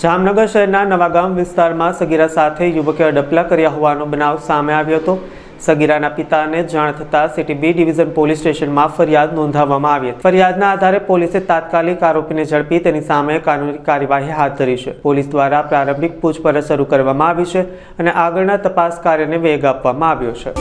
જામનગર શહેરના નવાગામ વિસ્તારમાં સગીરા સાથે યુવકે અડપલા કર્યા હોવાનો બનાવ સામે આવ્યો હતો। સગીરાના પિતાને જાણ થતાં સિટી બી ડિવિઝન પોલીસ સ્ટેશનમાં ફરિયાદ નોંધાવવામાં આવી હતી। ફરિયાદના આધારે પોલીસે તાત્કાલિક આરોપીને ઝડપી તેની સામે કાનૂની કાર્યવાહી હાથ ધરી છે। પોલીસ દ્વારા પ્રારંભિક પૂછપરછ શરૂ કરવામાં આવી છે અને આગળના તપાસ કાર્યને વેગ આપવામાં આવ્યો છે।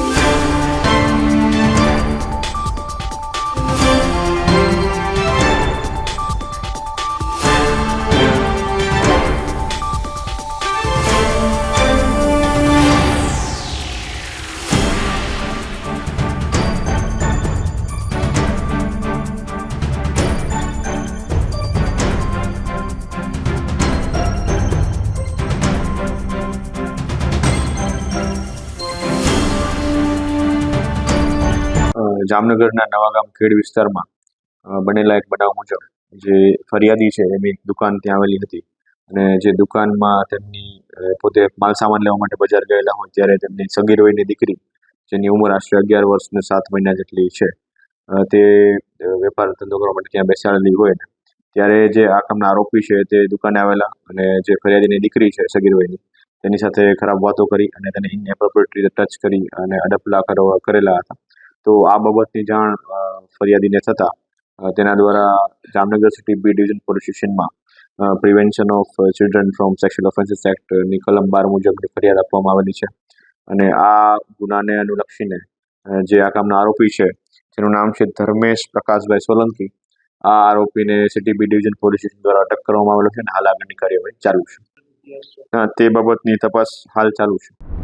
જામનગરના નવાગામ ખેડ વિસ્તારમાં બનેલા એક બનાવ મુજબ જે ફરિયાદી છે એની દુકાન ત્યાં આવેલી હતી અને જે દુકાનમાં તેમની પોતે માલ સામાન લેવા માટે બજાર ગયેલા હોય ત્યારે તેમની સગીર વયની દીકરી જેની ઉંમર આશરે 11 વર્ષ અને 7 મહિના જેટલી છે તે વેપાર ધંધો કરવા માટે ત્યાં બેસાડેલી હોય ત્યારે જે આ કામના આરોપી છે તે દુકાને આવેલા અને જે ફરિયાદીની દીકરી છે સગીર વયની તેની સાથે ખરાબ વાતો કરી અને તેને ઇનએપ્રોપ્રિએટ રીતે ટચ કરી અને અડપલા કરેલા હતા। તો આ બાબતની જાણ ફરિયાદીને થતાં તેના દ્વારા Jamnagar city B division police સ્ટેશનમાં prevention of children from sexual offences એક્ટની કલમ 12 મુજબની ફરિયાદ આપવામાં આવેલી છે અને આ ગુનાને અનુલક્ષીને જે આ કામના આરોપી છે જેનું નામ છે ધર્મેશ પ્રકાશભાઈ સોલંકી, આ આરોપીને city B division police station દ્વારા અટક કરવામાં આવેલો છે અને હાલ આગળની કાર્યવાહી ચાલુ છે। તે બાબતની તપાસ હાલ ચાલુ છે।